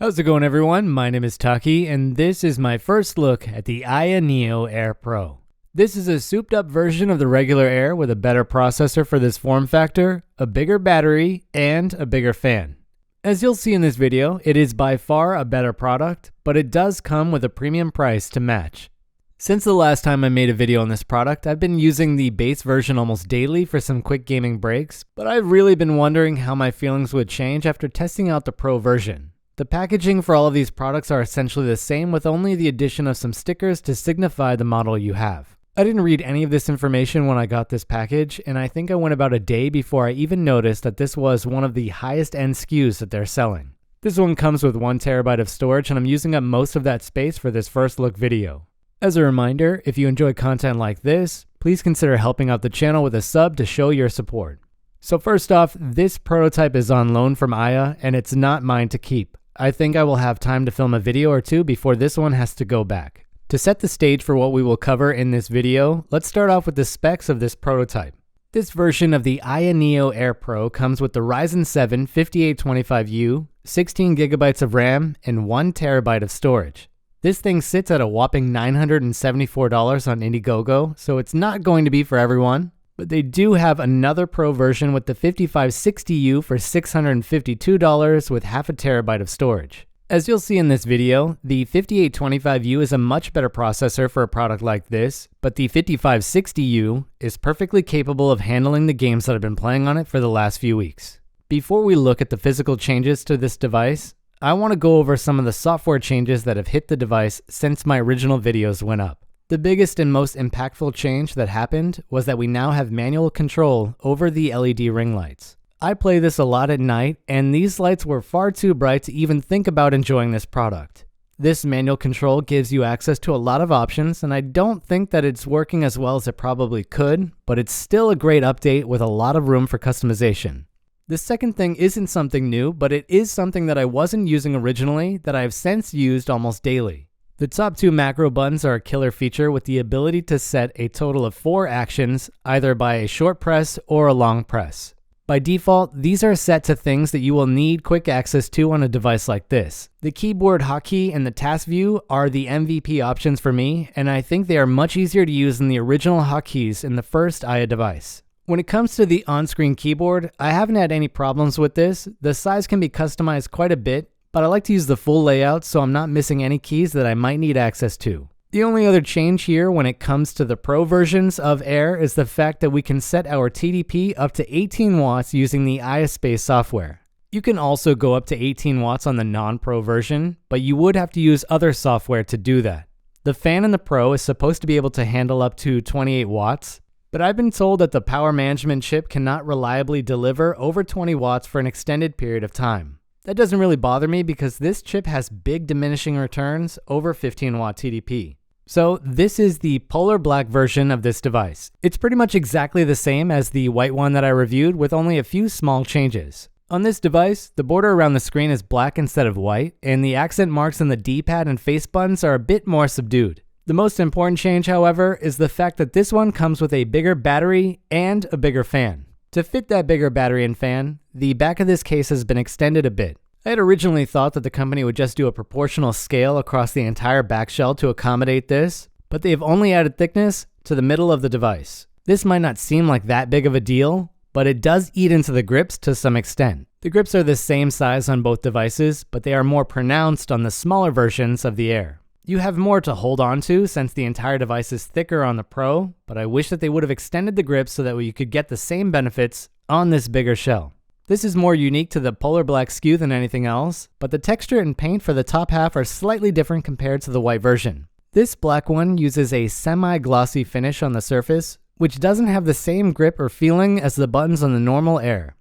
How's it going, everyone? My name is Taki, and this is my first look at the AYANEO Air Pro. This is a souped-up version of the regular Air with a better processor for this form factor, a bigger battery, and a bigger fan. As you'll see in this video, it is by far a better product, but it does come with a premium price to match. Since the last time I made a video on this product, I've been using the base version almost daily for some quick gaming breaks, but I've really been wondering how my feelings would change after testing out the Pro version. The packaging for all of these products are essentially the same, with only the addition of some stickers to signify the model you have. I didn't read any of this information when I got this package, and I think I went about a day before I even noticed that this was one of the highest end SKUs that they're selling. This one comes with 1 terabyte of storage, and I'm using up most of that space for this first look video. As a reminder, if you enjoy content like this, please consider helping out the channel with a sub to show your support. So first off, this prototype is on loan from Aya, and it's not mine to keep. I think I will have time to film a video or two before this one has to go back. To set the stage for what we will cover in this video, let's start off with the specs of this prototype. This version of the AYANEO Air Pro comes with the Ryzen 7 5825U, 16 gigabytes of RAM, and 1 terabyte of storage. This thing sits at a whopping $974 on Indiegogo, so it's not going to be for everyone. But they do have another Pro version with the 5560U for $652 with half a terabyte of storage. As you'll see in this video, the 5825U is a much better processor for a product like this, but the 5560U is perfectly capable of handling the games that I've been playing on it for the last few weeks. Before we look at the physical changes to this device, I want to go over some of the software changes that have hit the device since my original videos went up. The biggest and most impactful change that happened was that we now have manual control over the LED ring lights. I play this a lot at night, and these lights were far too bright to even think about enjoying this product. This manual control gives you access to a lot of options, and I don't think that it's working as well as it probably could, but it's still a great update with a lot of room for customization. The second thing isn't something new, but it is something that I wasn't using originally that I have since used almost daily. The top 2 macro buttons are a killer feature with the ability to set a total of 4 actions, either by a short press or a long press. By default, these are set to things that you will need quick access to on a device like this. The keyboard hotkey and the task view are the MVP options for me, and I think they are much easier to use than the original hotkeys in the first Aya device. When it comes to the on-screen keyboard, I haven't had any problems with this. The size can be customized quite a bit, but I like to use the full layout so I'm not missing any keys that I might need access to. The only other change here when it comes to the Pro versions of Air is the fact that we can set our TDP up to 18 watts using the ISpace software. You can also go up to 18 watts on the non-Pro version, but you would have to use other software to do that. The fan in the Pro is supposed to be able to handle up to 28 watts, but I've been told that the power management chip cannot reliably deliver over 20 watts for an extended period of time. That doesn't really bother me because this chip has big diminishing returns over 15 watt TDP. So this is the polar black version of this device. It's pretty much exactly the same as the white one that I reviewed with only a few small changes. On this device, the border around the screen is black instead of white, and the accent marks on the D-pad and face buttons are a bit more subdued. The most important change, however, is the fact that this one comes with a bigger battery and a bigger fan. To fit that bigger battery and fan, the back of this case has been extended a bit. I had originally thought that the company would just do a proportional scale across the entire back shell to accommodate this, but they have only added thickness to the middle of the device. This might not seem like that big of a deal, but it does eat into the grips to some extent. The grips are the same size on both devices, but they are more pronounced on the smaller versions of the Air. You have more to hold on to since the entire device is thicker on the Pro, but I wish that they would have extended the grips so that you could get the same benefits on this bigger shell. This is more unique to the polar black SKU than anything else, but the texture and paint for the top half are slightly different compared to the white version. This black one uses a semi-glossy finish on the surface, which doesn't have the same grip or feeling as the buttons on the normal Air.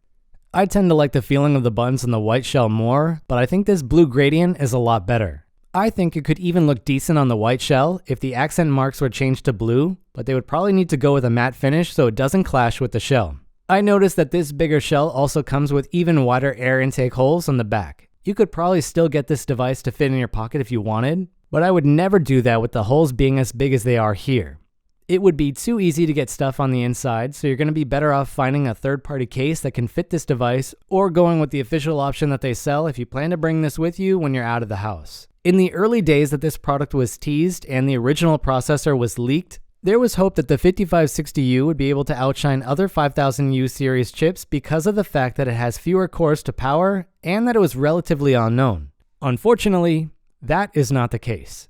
I tend to like the feeling of the buttons on the white shell more, but I think this blue gradient is a lot better. I think it could even look decent on the white shell if the accent marks were changed to blue, but they would probably need to go with a matte finish so it doesn't clash with the shell. I noticed that this bigger shell also comes with even wider air intake holes on the back. You could probably still get this device to fit in your pocket if you wanted, but I would never do that with the holes being as big as they are here. It would be too easy to get stuff on the inside, so you're going to be better off finding a third-party case that can fit this device or going with the official option that they sell if you plan to bring this with you when you're out of the house. In the early days that this product was teased and the original processor was leaked, there was hope that the 5560U would be able to outshine other 5000U series chips because of the fact that it has fewer cores to power and that it was relatively unknown. Unfortunately, that is not the case.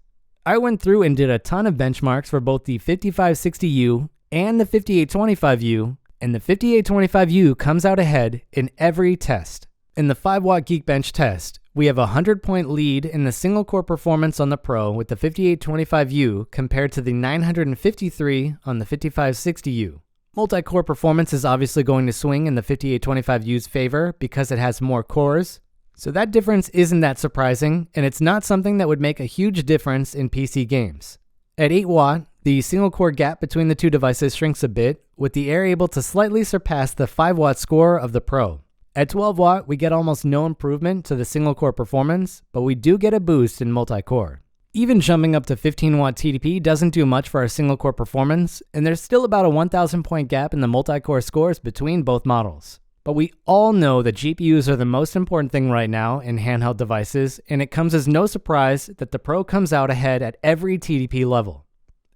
I went through and did a ton of benchmarks for both the 5560U and the 5825U, and the 5825U comes out ahead in every test. In the 5-watt Geekbench test, we have a 100-point lead in the single-core performance on the Pro with the 5825U compared to the 953 on the 5560U. Multi-core performance is obviously going to swing in the 5825U's favor because it has more cores, so that difference isn't that surprising, and it's not something that would make a huge difference in PC games. At 8 watt, the single-core gap between the two devices shrinks a bit, with the Air able to slightly surpass the 5-watt score of the Pro. At 12 watt, we get almost no improvement to the single-core performance, but we do get a boost in multi-core. Even jumping up to 15-watt TDP doesn't do much for our single-core performance, and there's still about a 1,000-point gap in the multi-core scores between both models. But we all know that GPUs are the most important thing right now in handheld devices, and it comes as no surprise that the Pro comes out ahead at every TDP level.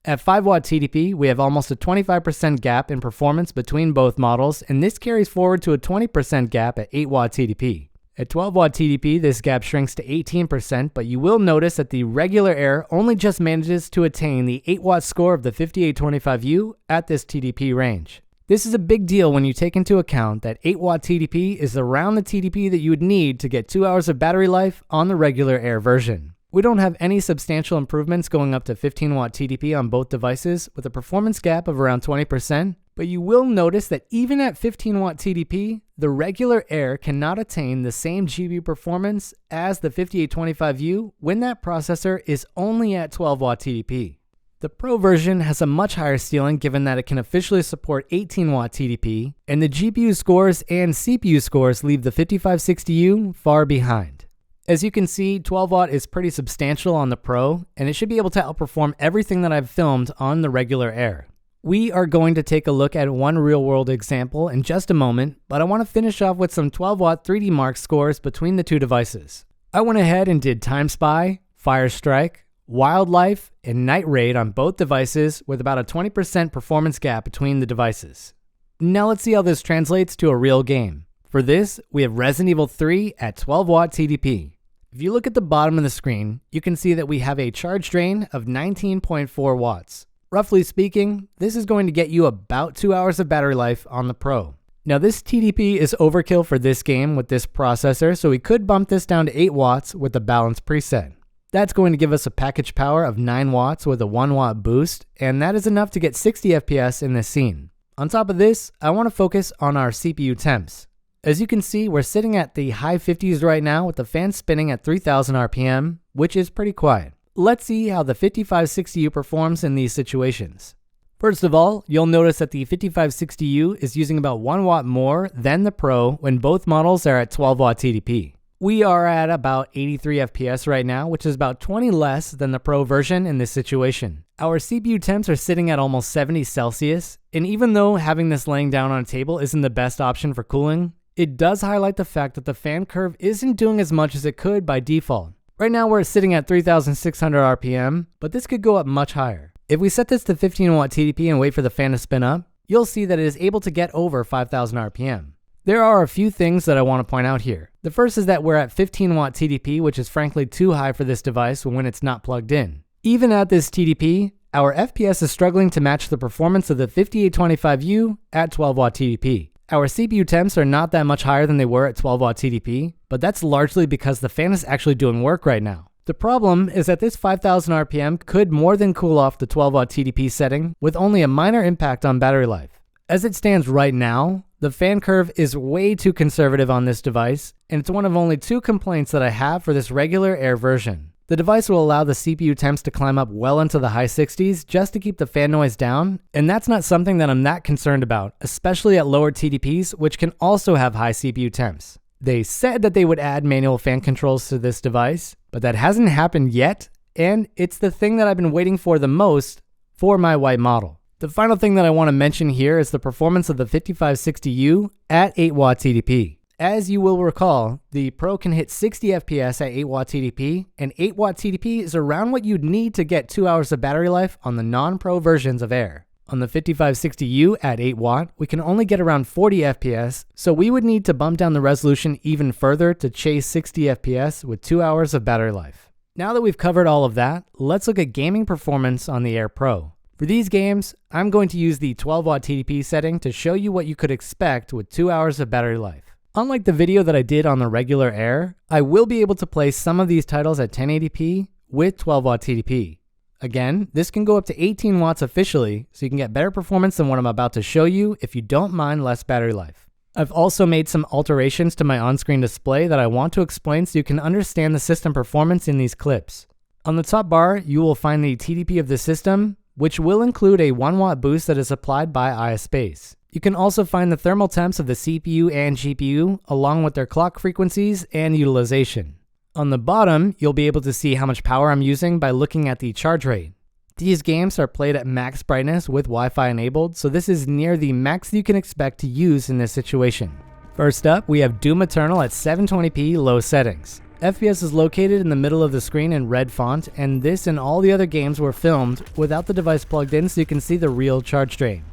At 5-watt TDP, we have almost a 25% gap in performance between both models, and this carries forward to a 20% gap at 8-watt TDP. At 12-watt TDP, this gap shrinks to 18%, but you will notice that the regular Air only just manages to attain the 8-watt score of the 5825U at this TDP range. This is a big deal when you take into account that 8-watt TDP is around the TDP that you would need to get 2 hours of battery life on the regular Air version. We don't have any substantial improvements going up to 15-watt TDP on both devices with a performance gap of around 20%, but you will notice that even at 15-watt TDP, the regular Air cannot attain the same GPU performance as the 5825U when that processor is only at 12-watt TDP. The Pro version has a much higher ceiling given that it can officially support 18-watt TDP, and the GPU scores and CPU scores leave the 5560U far behind. As you can see, 12-watt is pretty substantial on the Pro, and it should be able to outperform everything that I've filmed on the regular Air. We are going to take a look at one real-world example in just a moment, but I want to finish off with some 12-watt 3D Mark scores between the two devices. I went ahead and did Time Spy, Fire Strike, Wildlife, and Night Raid on both devices with about a 20% performance gap between the devices. Now let's see how this translates to a real game. For this, we have Resident Evil 3 at 12-watt TDP. If you look at the bottom of the screen, you can see that we have a charge drain of 19.4 watts. Roughly speaking, this is going to get you about 2 hours of battery life on the Pro. Now this TDP is overkill for this game with this processor, so we could bump this down to 8 watts with a balanced preset. That's going to give us a package power of 9 watts with a 1 watt boost, and that is enough to get 60 FPS in this scene. On top of this, I want to focus on our CPU temps. As you can see, we're sitting at the high 50s right now with the fan spinning at 3000 RPM, which is pretty quiet. Let's see how the 5560U performs in these situations. First of all, you'll notice that the 5560U is using about 1 watt more than the Pro when both models are at 12-watt TDP. We are at about 83 FPS right now, which is about 20 less than the Pro version in this situation. Our CPU temps are sitting at almost 70 Celsius, and even though having this laying down on a table isn't the best option for cooling, it does highlight the fact that the fan curve isn't doing as much as it could by default. Right now we're sitting at 3600 RPM, but this could go up much higher. If we set this to 15-watt TDP and wait for the fan to spin up, you'll see that it is able to get over 5000 RPM. There are a few things that I want to point out here. The first is that we're at 15-watt TDP, which is frankly too high for this device when it's not plugged in. Even at this TDP, our FPS is struggling to match the performance of the 5825U at 12-watt TDP. Our CPU temps are not that much higher than they were at 12-watt TDP, but that's largely because the fan is actually doing work right now. The problem is that this 5000 RPM could more than cool off the 12-watt TDP setting with only a minor impact on battery life. As it stands right now, the fan curve is way too conservative on this device, and it's one of only 2 complaints that I have for this regular Air version. The device will allow the CPU temps to climb up well into the high 60s just to keep the fan noise down, and that's not something that I'm that concerned about, especially at lower TDPs, which can also have high CPU temps. They said that they would add manual fan controls to this device, but that hasn't happened yet, and it's the thing that I've been waiting for the most for my white model. The final thing that I want to mention here is the performance of the 5560U at 8W TDP. As you will recall, the Pro can hit 60 FPS at 8W TDP, and 8W TDP is around what you'd need to get 2 hours of battery life on the non-Pro versions of Air. On the 5560U at 8W, we can only get around 40 FPS, so we would need to bump down the resolution even further to chase 60 FPS with 2 hours of battery life. Now that we've covered all of that, let's look at gaming performance on the Air Pro. For these games, I'm going to use the 12W TDP setting to show you what you could expect with 2 hours of battery life. Unlike the video that I did on the regular Air, I will be able to play some of these titles at 1080p with 12W TDP. Again, this can go up to 18 watts officially, so you can get better performance than what I'm about to show you if you don't mind less battery life. I've also made some alterations to my on-screen display that I want to explain so you can understand the system performance in these clips. On the top bar, you will find the TDP of the system, which will include a 1W boost that is applied by ISpace. You can also find the thermal temps of the CPU and GPU, along with their clock frequencies and utilization. On the bottom, you'll be able to see how much power I'm using by looking at the charge rate. These games are played at max brightness with Wi-Fi enabled, so this is near the max you can expect to use in this situation. First up, we have Doom Eternal at 720p low settings. FPS is located in the middle of the screen in red font, and this and all the other games were filmed without the device plugged in so you can see the real charge drain.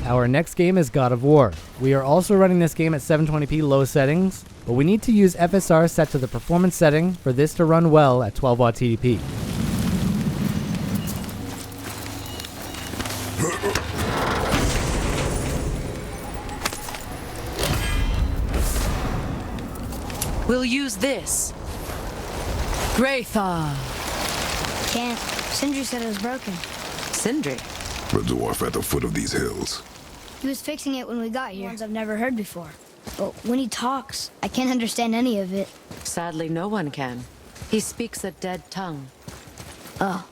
Our next game is God of War. We are also running this game at 720p low settings, but we need to use FSR set to the performance setting for this to run well at 12W TDP. We'll use this. Graythaw. Can't. Sindri said it was broken. Sindri. The dwarf at the foot of these hills. He was fixing it when we got here. Ones I've never heard before. But when he talks, I can't understand any of it. Sadly, no one can. He speaks a dead tongue. Oh.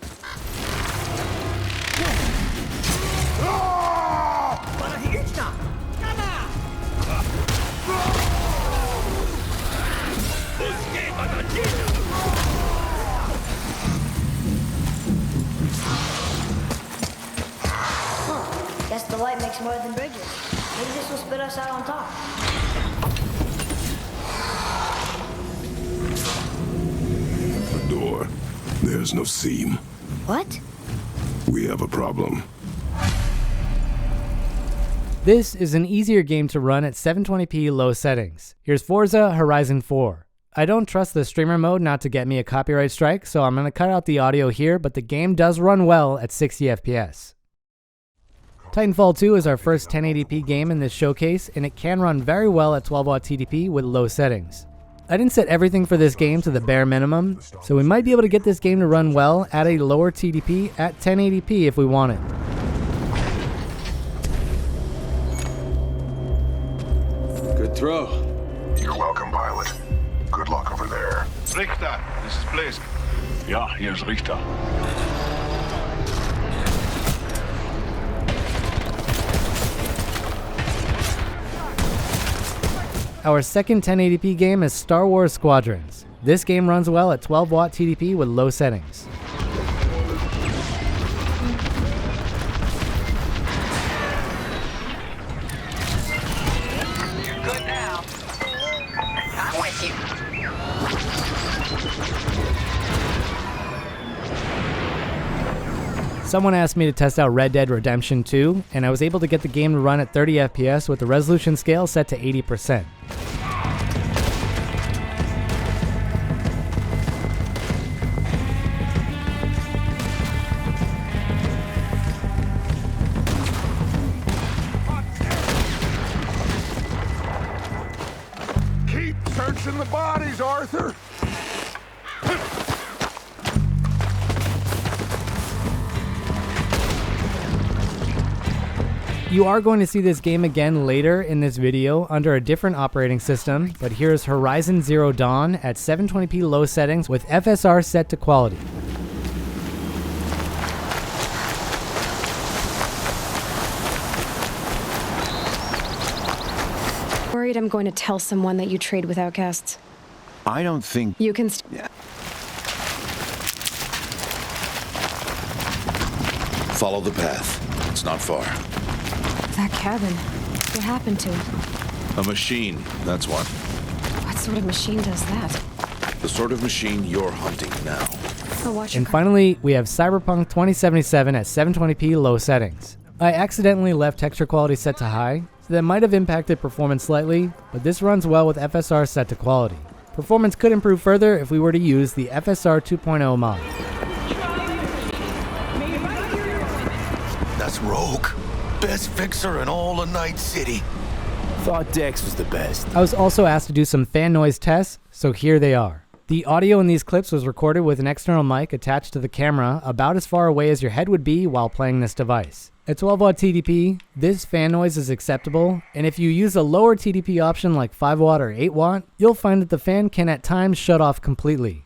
Guess the light makes more than bridges. Maybe this will spit us out on top. The door. There's no seam. What? We have a problem. This is an easier game to run at 720p low settings. Here's Forza Horizon 4. I don't trust the streamer mode not to get me a copyright strike, so I'm going to cut out the audio here, but the game does run well at 60 FPS. Titanfall 2 is our first 1080p game in this showcase, and it can run very well at 12W TDP with low settings. I didn't set everything for this game to the bare minimum, so we might be able to get this game to run well at a lower TDP at 1080p if we want it. Good throw. You're welcome, pilot. Good luck over there. Richter, this is Blaze. Ja, hier ist Richter. Our second 1080p game is Star Wars Squadrons. This game runs well at 12W TDP with low settings. You're good now. I'm with you. Someone asked me to test out Red Dead Redemption 2, and I was able to get the game to run at 30 FPS with the resolution scale set to 80%. Keep searching the bodies, Arthur. You are going to see this game again later in this video under a different operating system, but here's Horizon Zero Dawn at 720p low settings with FSR set to quality. Worried I'm going to tell someone that you trade with outcasts. I don't think... You can... Follow the path. It's not far. That cabin. What happened to it? A machine, that's what. What sort of machine does that? The sort of machine you're hunting now. I'll watch And finally, we have Cyberpunk 2077 at 720p low settings. I accidentally left texture quality set to high, so that might have impacted performance slightly, but this runs well with FSR set to quality. Performance could improve further if we were to use the FSR 2.0 mod. That's Rogue. Best fixer in all of Night City. Thought Dex was the best. I was also asked to do some fan noise tests, so here they are. The audio in these clips was recorded with an external mic attached to the camera about as far away as your head would be while playing this device. At 12 watt TDP, this fan noise is acceptable, and if you use a lower TDP option like 5 watt or 8 watt, you'll find that the fan can at times shut off completely.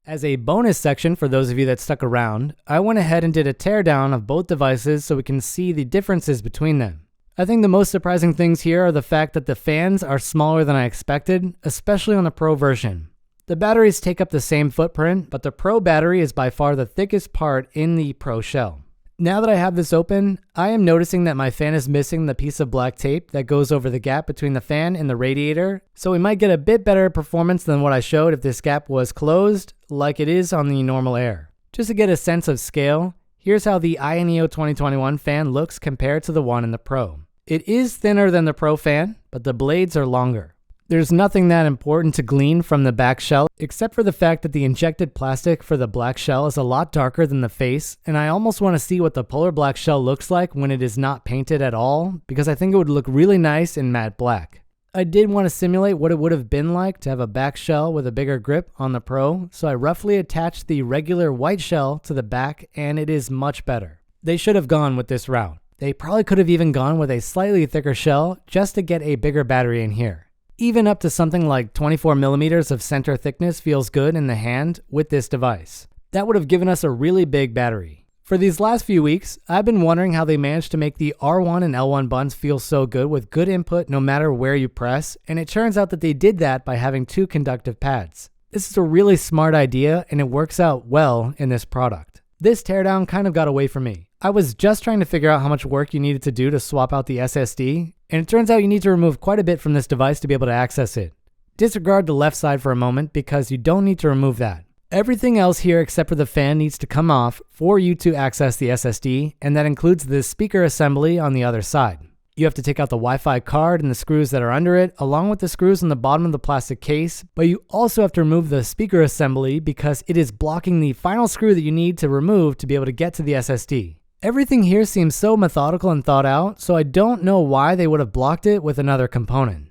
As a bonus section for those of you that stuck around, I went ahead and did a teardown of both devices so we can see the differences between them. I think the most surprising things here are the fact that the fans are smaller than I expected, especially on the Pro version. The batteries take up the same footprint, but the Pro battery is by far the thickest part in the Pro shell. Now that I have this open, I am noticing that my fan is missing the piece of black tape that goes over the gap between the fan and the radiator, so we might get a bit better performance than what I showed if this gap was closed, like it is on the normal Air. Just to get a sense of scale, here's how the AYANEO 2021 fan looks compared to the one in the Pro. It is thinner than the Pro fan, but the blades are longer. There's nothing that important to glean from the back shell, except for the fact that the injected plastic for the black shell is a lot darker than the face, and I almost want to see what the polar black shell looks like when it is not painted at all, because I think it would look really nice in matte black. I did want to simulate what it would have been like to have a back shell with a bigger grip on the Pro, so I roughly attached the regular white shell to the back, and it is much better. They should have gone with this route. They probably could have even gone with a slightly thicker shell just to get a bigger battery in here. Even up to something like 24 millimeters of center thickness feels good in the hand with this device. That would have given us a really big battery. For these last few weeks, I've been wondering how they managed to make the R1 and L1 buttons feel so good with good input no matter where you press, and it turns out that they did that by having two conductive pads. This is a really smart idea, and it works out well in this product. This teardown kind of got away from me. I was just trying to figure out how much work you needed to do to swap out the SSD, and it turns out you need to remove quite a bit from this device to be able to access it. Disregard the left side for a moment because you don't need to remove that. Everything else here except for the fan needs to come off for you to access the SSD, and that includes the speaker assembly on the other side. You have to take out the Wi-Fi card and the screws that are under it, along with the screws on the bottom of the plastic case, but you also have to remove the speaker assembly because it is blocking the final screw that you need to remove to be able to get to the SSD. Everything here seems so methodical and thought out, so I don't know why they would have blocked it with another component.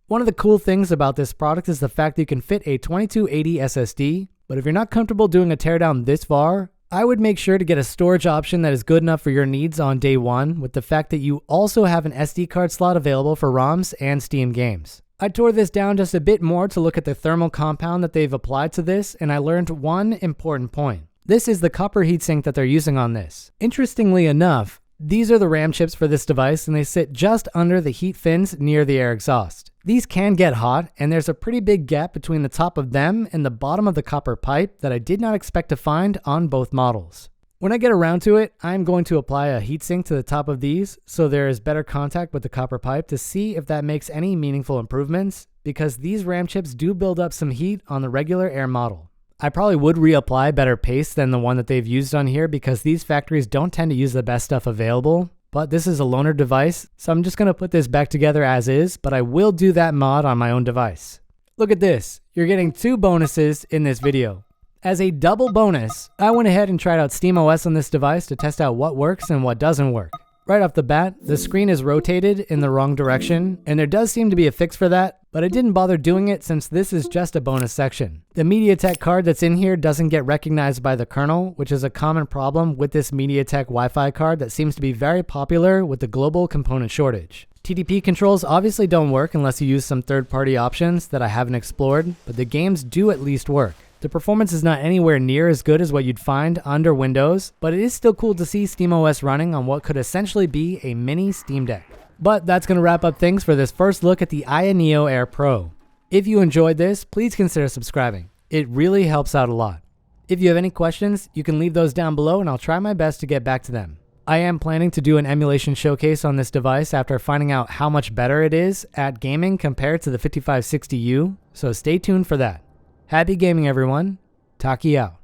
One of the cool things about this product is the fact that you can fit a 2280 SSD, but if you're not comfortable doing a teardown this far, I would make sure to get a storage option that is good enough for your needs on day one, with the fact that you also have an SD card slot available for ROMs and Steam games. I tore this down just a bit more to look at the thermal compound that they've applied to this, and I learned one important point. This is the copper heatsink that they're using on this. Interestingly enough, these are the RAM chips for this device, and they sit just under the heat fins near the air exhaust. These can get hot, and there's a pretty big gap between the top of them and the bottom of the copper pipe that I did not expect to find on both models. When I get around to it, I'm going to apply a heatsink to the top of these so there is better contact with the copper pipe to see if that makes any meaningful improvements, because these RAM chips do build up some heat on the regular Air model. I probably would reapply better paste than the one that they've used on here because these factories don't tend to use the best stuff available, but this is a loaner device, so I'm just going to put this back together as is, but I will do that mod on my own device. Look at this, you're getting two bonuses in this video. As a double bonus, I went ahead and tried out SteamOS on this device to test out what works and what doesn't work. Right off the bat, the screen is rotated in the wrong direction, and there does seem to be a fix for that, but I didn't bother doing it since this is just a bonus section. The MediaTek card that's in here doesn't get recognized by the kernel, which is a common problem with this MediaTek Wi-Fi card that seems to be very popular with the global component shortage. TDP controls obviously don't work unless you use some third-party options that I haven't explored, but the games do at least work. The performance is not anywhere near as good as what you'd find under Windows, but it is still cool to see SteamOS running on what could essentially be a mini Steam Deck. But that's going to wrap up things for this first look at the AYANEO Air Pro. If you enjoyed this, please consider subscribing. It really helps out a lot. If you have any questions, you can leave those down below and I'll try my best to get back to them. I am planning to do an emulation showcase on this device after finding out how much better it is at gaming compared to the 5560U, so stay tuned for that. Happy gaming, everyone. Taki out.